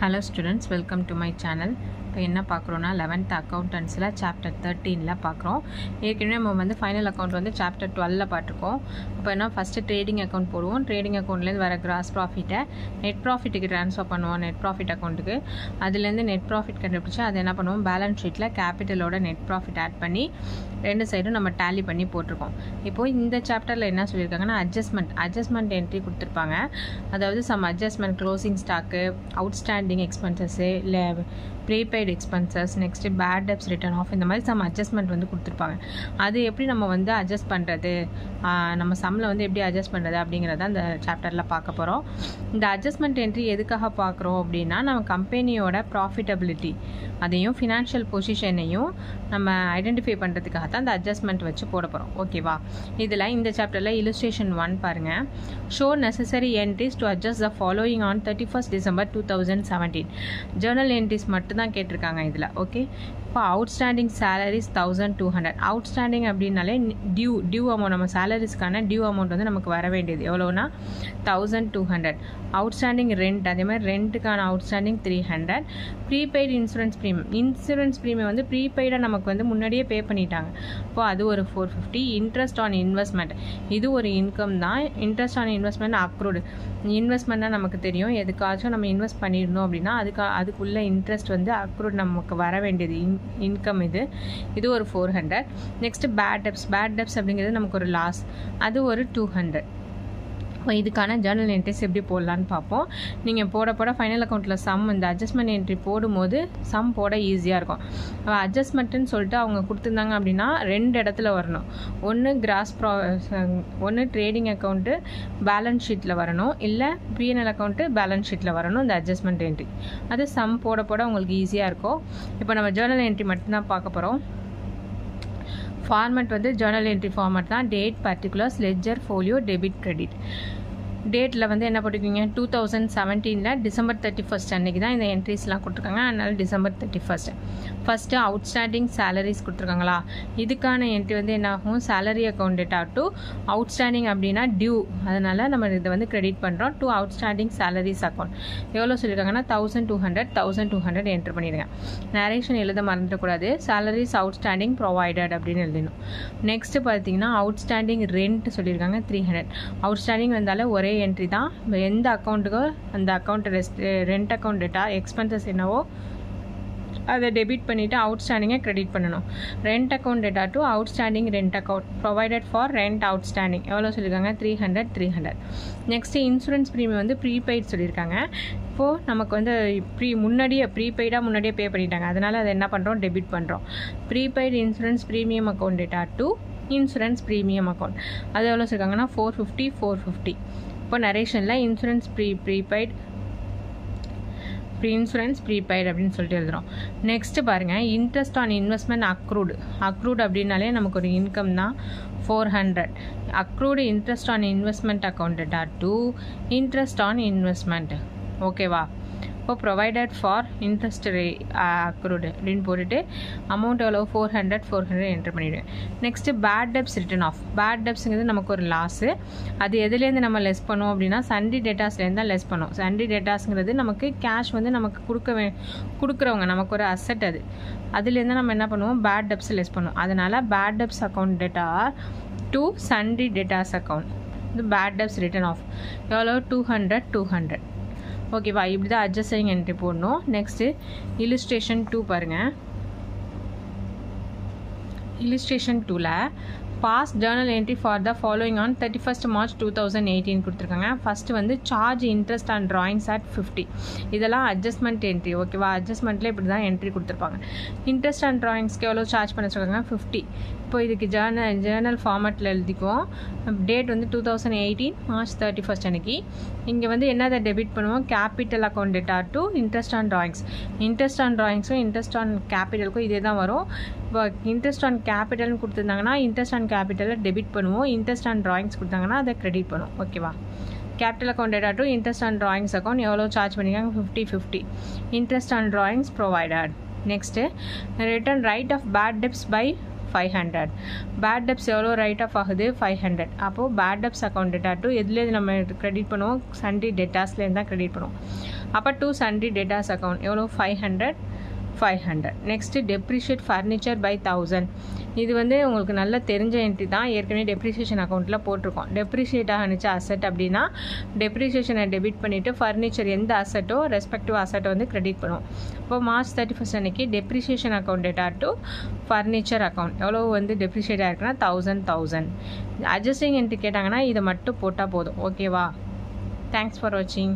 Hello students, welcome to my channel. இப்போ என்ன பார்க்குறோன்னா 11th அக்கௌண்டன்ஸில் chapter 13ல் பார்க்குறோம். ஏற்கனவே நம்ம வந்து ஃபைனல் அக்கௌண்ட் வந்து சாப்டர் 12ல் பார்த்துருக்கோம். இப்போ என்ன ஃபஸ்ட்டு ட்ரேடிங் அக்கௌண்ட் போடுவோம். ட்ரேடிங் அக்கௌண்ட்லேருந்து வர கிராஸ் ப்ராஃபிட்டை நெட் ப்ராஃபிட்டுக்கு ட்ரான்ஸ்ஃபர் பண்ணுவோம். நெட் ப்ராஃபிட் அக்கௌண்ட்டுக்கு அதுலேருந்து நெட் ப்ராஃபிட் கண்டுபிடிச்சி அதை என்ன பண்ணுவோம், பேலன்ஸ் ஷீட்டில் கேபிட்டலோட நெட் ப்ராஃபிட் ஆட் பண்ணி ரெண்டு சைடும் நம்ம டேலி பண்ணி போட்டிருக்கோம். இப்போது இந்த சாப்டரில் என்ன சொல்லியிருக்காங்கன்னா அட்ஜஸ்ட்மெண்ட் என்ட்ரி கொடுத்துருப்பாங்க. அதாவது some adjustment, closing stock, outstanding expenses, இல்லை prepaid expenses, next bad debts written off, இந்த மாதிரி சம் அட்ஜஸ்ட்மெண்ட் வந்து கொடுத்துருப்பாங்க. அது எப்படி நம்ம வந்து அட்ஜஸ்ட் பண்ணுறது, நம்ம சம்மில் வந்து எப்படி அட்ஜஸ்ட் பண்ணுறது அப்படிங்கிறத அந்த சாப்டரில் பார்க்க போகிறோம். இந்த அட்ஜஸ்ட்மெண்ட் என்ட்ரி எதுக்காக பார்க்குறோம் அப்படின்னா, நம்ம கம்பெனியோட ப்ராஃபிட்டபிலிட்டி அதையும் ஃபினான்ஷியல் பொசிஷனையும் நம்ம ஐடென்டிஃபை பண்ணுறதுக்காக தான் இந்த அட்ஜஸ்ட்மெண்ட் வச்சு போட போகிறோம். ஓகேவா? இதில் இந்த சாப்டரில் இல்லுஸ்ட்ரேஷன் 1 பாருங்கள். Show necessary entries to adjust the following on 31st December 2017. Journal entries மட்டும்தான் கேட்டிருக்காங்க இதில். ஓகே, இப்போ அவுட்ஸ்டாண்டிங் சேலரிஸ் 1200. அவுட்ஸ்டாண்டிங் அப்படின்னாலே டியூ அமௌண்ட், நம்ம சேலரிஸ்க்கான டியூ அமௌண்ட் வந்து நமக்கு வர வேண்டியது எவ்வளோனா 1200. அவுட்ஸ்டாண்டிங் ரெண்ட், அதே மாதிரி ரெண்ட்டுக்கான அவுட்ஸ்டாண்டிங் 300. ப்ரீபெய்டு இன்சூரன்ஸ் ப்ரீமியம் வந்து ப்ரீபெய்டாக நமக்கு வந்து முன்னாடியே பே பண்ணிட்டாங்க. இப்போ அது ஒரு 450. இன்ட்ரெஸ்ட் ஆன் இன்வெஸ்ட்மெண்ட், இது ஒரு இன்கம் தான். Interest on investment accrued. இன்வெஸ்ட்மெண்ட்னா நமக்கு தெரியும், எதுக்காச்சும் நம்ம இன்வெஸ்ட் பண்ணியிருந்தோம் அப்படின்னா அதுக்குள்ள இன்ட்ரெஸ்ட் வந்து அக்ரூட் நமக்கு வர வேண்டியது இன்கம். இது ஒரு 400. நெக்ஸ்ட் பேட் டெப்ஸ் அப்படிங்கிறது நமக்கு ஒரு லாஸ், அது ஒரு 200. இப்போ இதுக்கான ஜேர்னல் என்ட்ரிஸ் எப்படி போடலான்னு பார்ப்போம். நீங்கள் போட ஃபைனல் அக்கௌண்ட்டில் சம், இந்த அட்ஜஸ்ட்மெண்ட் என்ட்ரி போடும்போது சம் போட ஈஸியாக இருக்கும். அட்ஜஸ்ட்மெண்ட்டுன்னு சொல்லிட்டு அவங்க கொடுத்துருந்தாங்க அப்படின்னா ரெண்டு இடத்துல வரணும். ஒன்று ட்ரேடிங் அக்கௌண்ட்டு பேலன்ஸ் ஷீட்டில் வரணும், இல்லை பிஎன்எல் அக்கௌண்ட்டு பேலன்ஸ் ஷீட்டில் வரணும் இந்த அட்ஜஸ்ட்மெண்ட் என்ட்ரி. அது சம் போட உங்களுக்கு ஈஸியாக இருக்கும். இப்போ நம்ம ஜேர்னல் என்ட்ரி மட்டும்தான் பார்க்க போகிறோம். ஃபார்மேட் வந்து ஜேர்னல் என்ட்ரி ஃபார்மேட் தான். Date, particulars, ledger, folio, debit, credit. டேட்டில் வந்து என்ன போட்டிருக்கீங்க, 2017 December 31 அன்றைக்கி தான் இந்த என்ட்ரிஸ்லாம் கொடுத்துருக்காங்க. அதனால் December 31. ஃபஸ்ட்டு அவுட்ஸ்டாண்டிங் சேலரிஸ் கொடுத்துருக்காங்களா, இதுக்கான என்ட்ரி வந்து என்ன ஆகும், salary account data to outstanding அப்படின்னா டியூ, அதனால் நம்ம இதை வந்து கிரெடிட் பண்ணுறோம் டு அவுட்ஸ்டாண்டிங் சேலரிஸ் அக்கௌண்ட். எவ்வளோ சொல்லியிருக்காங்கன்னா 1200 என்ட்ரு பண்ணிடுங்க. நரேஷன் எழுத மறந்துடக்கூடாது. சேலரிஸ் அவுட்ஸ்டாண்டிங் ப்ரொவைடட் அப்படின்னு எழுதணும். நெக்ஸ்ட்டு பார்த்தீங்கன்னா அவுட்ஸ்டாண்டிங் ரெண்ட் சொல்லியிருக்காங்க 300. அவுட்ஸ்டாண்டிங் வந்தாலே ஒரே என்ட்ரி தான். எந்த அக்கௌண்ட்டுக்கோ அந்த account rent account data expenses என்னவோ அதை டெபிட் பண்ணிவிட்டு அவுட்ஸ்டாண்டிங்கை கிரெடிட் பண்ணணும். Rent account data to outstanding rent account provided for rent outstanding எவ்வளோ சொல்லியிருக்காங்க 300. நெக்ஸ்ட்டு இன்சூரன்ஸ் ப்ரீமியம் வந்து ப்ரீபெய்ட் சொல்லியிருக்காங்க. இப்போது நமக்கு வந்து முன்னாடியே பே பண்ணிட்டாங்க, அதனால் அதை என்ன பண்ணுறோம், டெபிட் பண்ணுறோம். Prepaid insurance premium account data to insurance premium account, அது எவ்வளோ சொல்லியிருக்காங்கன்னா 450. இப்போ நரேஷனில் இன்சூரன்ஸ் ப்ரீபெய்ட் அப்படின்னு சொல்லிட்டு எழுதுகிறோம். நெக்ஸ்ட்டு பாருங்கள், இன்ட்ரெஸ்ட் ஆன் இன்வெஸ்ட்மெண்ட் அக்ரூட் அப்படின்னாலே நமக்கு ஒரு இன்கம் தான் 400. Accrued interest on investment account data to interest on investment. ஓகேவா? இப்போ ப்ரொவைடட் ஃபார் இன்ட்ரெஸ்ட் அக்ரூடு அப்படின்னு போட்டுட்டு அமௌண்ட் எவ்வளோ 400 என்ட்ரு பண்ணிவிடுவேன். Next bad debts written off. Bad டெப்ஸுங்கிறது நமக்கு ஒரு லாஸு, அது எதுலேருந்து நம்ம லெஸ் பண்ணுவோம் அப்படின்னா சன்டி டேட்டாஸ்லேருந்து தான் லெஸ் பண்ணுவோம். சன்டி டேட்டாஸுங்கிறது நமக்கு கேஷ் வந்து நமக்கு கொடுக்குறவங்க, நமக்கு ஒரு அசெட், அதுலேருந்து நம்ம என்ன பண்ணுவோம், பேட் டெப்ஸ் லெஸ் பண்ணுவோம். அதனால் bad debts account data to sundry debtors account, இது பேட் டெப்ஸ் ரிட்டர்ன் ஆஃப் எவ்வளோ 200. ஓகேவா? இப்படி தான் அட்ஜஸ்டிங் என்ட்ரி போடணும். நெக்ஸ்ட்டு இல்லுஸ்ட்ரேஷன் 2 பாருங்கள். இல்லுஸ்ட்ரேஷன் 2ல் pass journal entry for the following on 31st March 2018 கொடுத்துருக்காங்க. ஃபஸ்ட்டு வந்து charge interest and drawings at 50. இதெல்லாம் அட்ஜஸ்ட்மெண்ட் என்ட்ரி. ஓகேவா? அட்ஜஸ்ட்மெண்ட்டில் இப்படி தான் என்ட்ரி கொடுத்துருப்பாங்க. இன்ட்ரெஸ்ட் அண்ட் ட்ராயிங்ஸ்க்கு எவ்வளோ சார்ஜ் பண்ண சொல்லியிருக்காங்க 50. இப்போ இதுக்கு ஜேர்னல் ஃபார்மேட்டில் எழுதிக்குவோம். டேட் வந்து 2018 March 31 அன்றைக்கி. இங்கே வந்து என்னதை டெபிட் பண்ணுவோம், capital account data to interest on drawings. Interest on ட்ராயிங்ஸும் இன்ட்ரெஸ்ட் ஆன் கேபிட்டலுக்கும் இதே தான் வரும். இப்போ இன்ட்ரெஸ்ட் ஆன் கேபிட்டல்னு கொடுத்துருந்தாங்கன்னா இன்ட்ரெஸ்ட் ஆன் கேபிட்டலை டெபிட் பண்ணுவோம், இன்ட்ரெஸ்ட் ஆன் ட்ராயிங்ஸ் கொடுத்தாங்கன்னா அதை கிரெடிட் பண்ணுவோம். ஓகேவா? Capital account data to interest on drawings account எவ்வளோ சார்ஜ் பண்ணியிருக்காங்க 50. Interest on drawings provided. Next written write off bad debts by 500. Bad debts எவ்வளோ ரைட் ஆஃப் ஆகுது 500. அப்போது bad debts account data to எதுலேருந்து நம்ம கிரெடிட் பண்ணுவோம் சன்ட்ரி டேட்டாஸ்லேருந்து தான் credit பண்ணுவோம். அப்போ டு சன்ட்ரி டேட்டாஸ் அக்கௌண்ட் எவ்வளோ 500. Next depreciate furniture by 1000. இது வந்து உங்களுக்கு நல்லா தெரிஞ்ச என்ட்ரி தான், ஏற்கனவே டெப்ரிசியேஷன் அக்கௌண்ட்டில் போட்டிருக்கோம். டெப்ரிஷியேட் ஆகிச்சு அசெட் அப்படின்னா டெப்ரிசியேஷனை டெபிட் பண்ணிவிட்டு ஃபர்னிச்சர் எந்த அசெட்டோ ரெஸ்பெக்டிவ் அசெட்டை வந்து கிரெடிட் பண்ணுவோம். இப்போ மார்ச் 31 அன்றைக்கி depreciation account data to furniture account எவ்வளோ வந்து டெப்ரிஷியேட் ஆகிருக்குன்னா 1000. அட்ஜஸ்டிங் என்ட்ரி கேட்டாங்கன்னா இதை மட்டும் போட்டால் போதும். ஓகேவா? தேங்க்ஸ் ஃபார் வாட்சிங்.